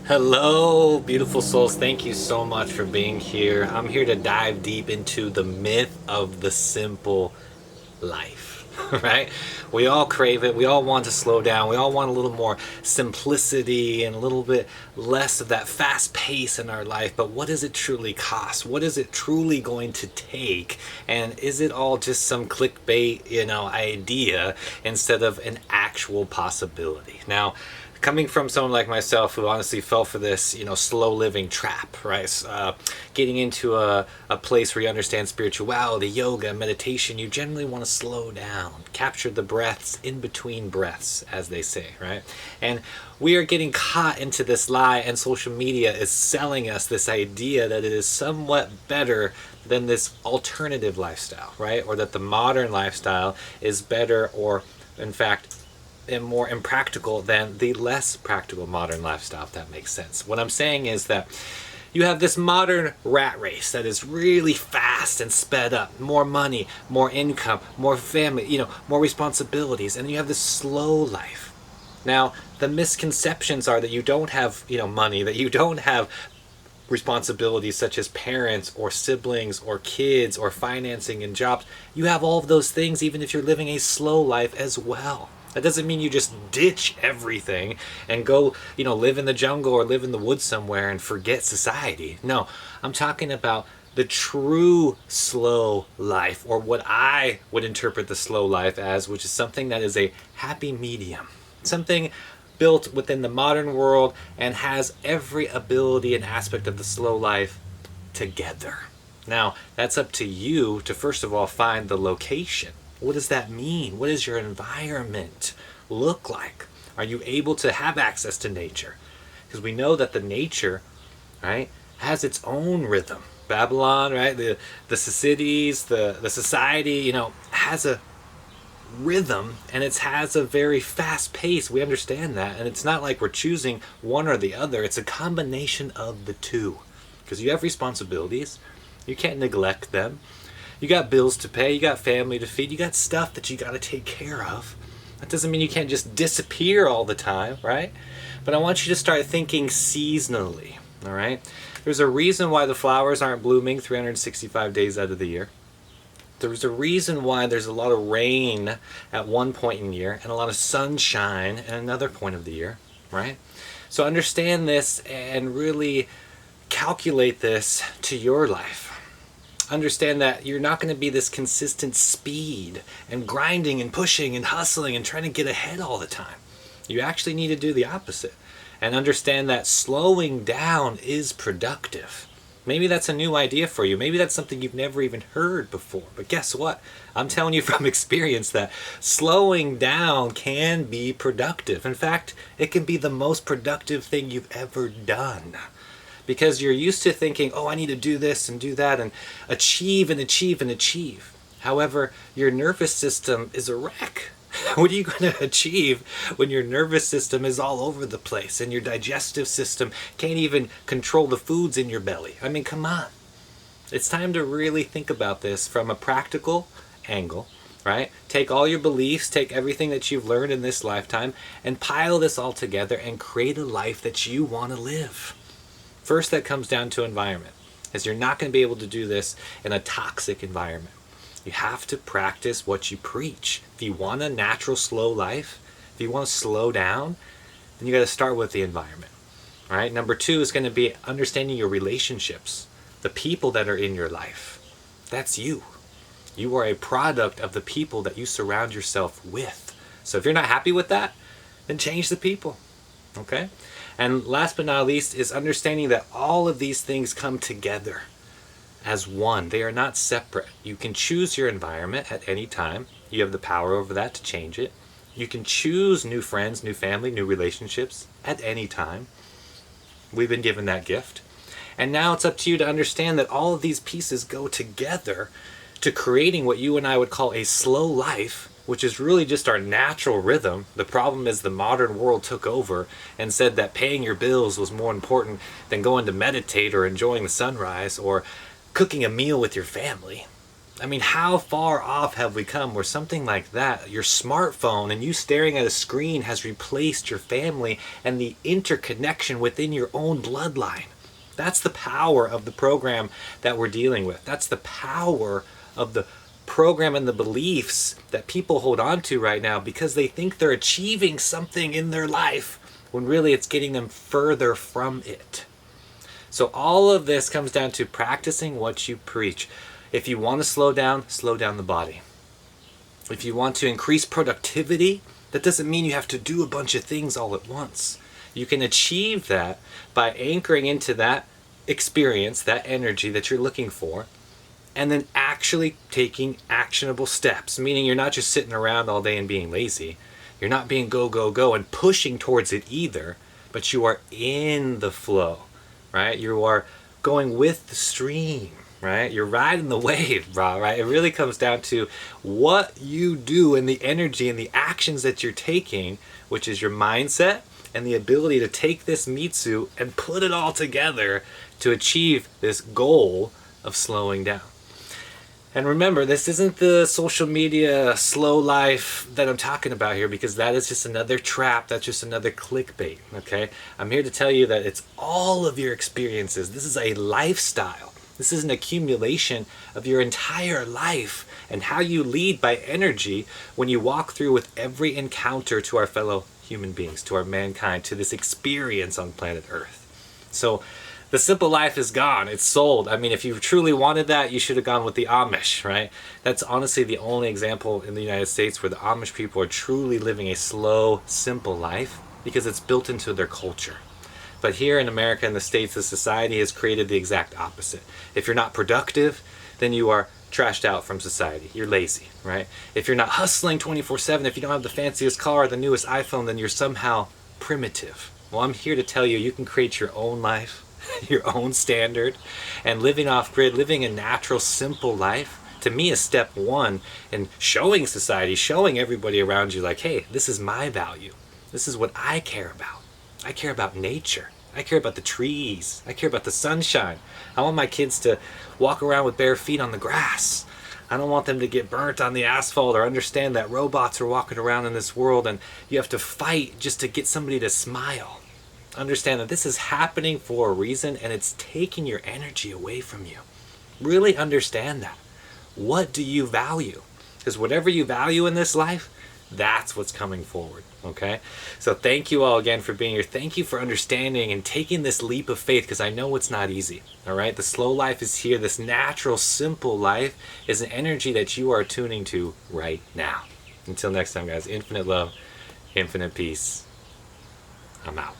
Hello, beautiful souls. Thank you so much for being here. I'm here to dive deep into the myth of the simple life, right? We all crave it. We all want to slow down. We all want a little more simplicity and a little bit less of that fast pace in our life. But what does it truly cost? What is it truly going to take? And is it all just some clickbait, idea instead of an actual possibility? Now, coming from someone like myself who honestly fell for this, slow living trap, right? Getting into a place where you understand spirituality, yoga, meditation, you generally want to slow down, capture the breaths in between breaths, as they say, right? And we are getting caught into this lie, and social media is selling us this idea that it is somewhat better than this alternative lifestyle, right? Or that the modern lifestyle is better, or in fact, and more impractical than the less practical modern lifestyle, if that makes sense. What I'm saying is that you have this modern rat race that is really fast and sped up, more money, more income, more family, more responsibilities, and you have this slow life. Now, the misconceptions are that you don't have, money, that you don't have responsibilities such as parents or siblings or kids or financing and jobs. You have all of those things even if you're living a slow life as well. That doesn't mean you just ditch everything and go, live in the jungle or live in the woods somewhere and forget society. No, I'm talking about the true slow life, or what I would interpret the slow life as, which is something that is a happy medium. Something built within the modern world and has every ability and aspect of the slow life together. Now, that's up to you to first of all find the location. What does that mean? What does your environment look like? Are you able to have access to nature? Because we know that the nature, right, has its own rhythm. Babylon, right, the cities, the society, has a rhythm, and it has a very fast pace. We understand that, and it's not like we're choosing one or the other. It's a combination of the two, because you have responsibilities. You can't neglect them. You got bills to pay, you got family to feed, you got stuff that you got to take care of. That doesn't mean you can't just disappear all the time, right? But I want you to start thinking seasonally, all right? There's a reason why the flowers aren't blooming 365 days out of the year. There's a reason why there's a lot of rain at one point in the year and a lot of sunshine at another point of the year, right? So understand this and really calculate this to your life. Understand that you're not going to be this consistent speed and grinding and pushing and hustling and trying to get ahead all the time. You actually need to do the opposite and understand that slowing down is productive. Maybe that's a new idea for you. Maybe that's something you've never even heard before. But guess what? I'm telling you from experience that slowing down can be productive. In fact, it can be the most productive thing you've ever done. Because you're used to thinking, I need to do this and do that and achieve and achieve and achieve. However, your nervous system is a wreck. What are you going to achieve when your nervous system is all over the place and your digestive system can't even control the foods in your belly? I mean, come on. It's time to really think about this from a practical angle, right? Take all your beliefs, take everything that you've learned in this lifetime, and pile this all together and create a life that you want to live. First, that comes down to environment, as you're not going to be able to do this in a toxic environment. You have to practice what you preach. If you want a natural, slow life, if you want to slow down, then you got to start with the environment. All right. Number 2 is going to be understanding your relationships, the people that are in your life. That's you. You are a product of the people that you surround yourself with. So if you're not happy with that, then change the people. Okay? And last but not least is understanding that all of these things come together as one. They are not separate. You can choose your environment at any time. You have the power over that to change it. You can choose new friends, new family, new relationships at any time. We've been given that gift. And now it's up to you to understand that all of these pieces go together to creating what you and I would call a slow life, which is really just our natural rhythm. The problem is the modern world took over and said that paying your bills was more important than going to meditate or enjoying the sunrise or cooking a meal with your family. I mean, how far off have we come where something like that, your smartphone and you staring at a screen, has replaced your family and the interconnection within your own bloodline? That's the power of the program that we're dealing with. That's the power of the program and the beliefs that people hold on to right now because they think they're achieving something in their life when really it's getting them further from it. So all of this comes down to practicing what you preach. If you want to slow down the body. If you want to increase productivity, that doesn't mean you have to do a bunch of things all at once. You can achieve that by anchoring into that experience, that energy that you're looking for, and then actually taking actionable steps, meaning you're not just sitting around all day and being lazy. You're not being go, go, go and pushing towards it either, but you are in the flow, right? You are going with the stream, right? You're riding the wave, bro, right? It really comes down to what you do and the energy and the actions that you're taking, which is your mindset and the ability to take this mitsu and put it all together to achieve this goal of slowing down. And remember, this isn't the social media slow life that I'm talking about here, because that is just another trap. That's just another clickbait, okay? I'm here to tell you that it's all of your experiences. This is a lifestyle. This is an accumulation of your entire life and how you lead by energy when you walk through with every encounter to our fellow human beings, to our mankind, to this experience on planet Earth. So the simple life is gone. It's sold. I mean, if you truly wanted that, you should have gone with the Amish, right? That's honestly the only example in the United States where the Amish people are truly living a slow, simple life because it's built into their culture. But here in America and the States, the society has created the exact opposite. If you're not productive, then you are trashed out from society. You're lazy, right? If you're not hustling 24/7, if you don't have the fanciest car or the newest iPhone, then you're somehow primitive. Well, I'm here to tell you, you can create your own life, your own standard, and living off grid, living a natural, simple life, to me is step one in showing society, showing everybody around you like, hey, this is my value. This is what I care about. I care about nature. I care about the trees. I care about the sunshine. I want my kids to walk around with bare feet on the grass. I don't want them to get burnt on the asphalt or understand that robots are walking around in this world and you have to fight just to get somebody to smile. Understand that this is happening for a reason and it's taking your energy away from you. Really understand that. What do you value? Because whatever you value in this life, that's what's coming forward, okay? So thank you all again for being here. Thank you for understanding and taking this leap of faith, because I know it's not easy, all right? The slow life is here. This natural, simple life is an energy that you are tuning to right now. Until next time, guys, infinite love, infinite peace. I'm out.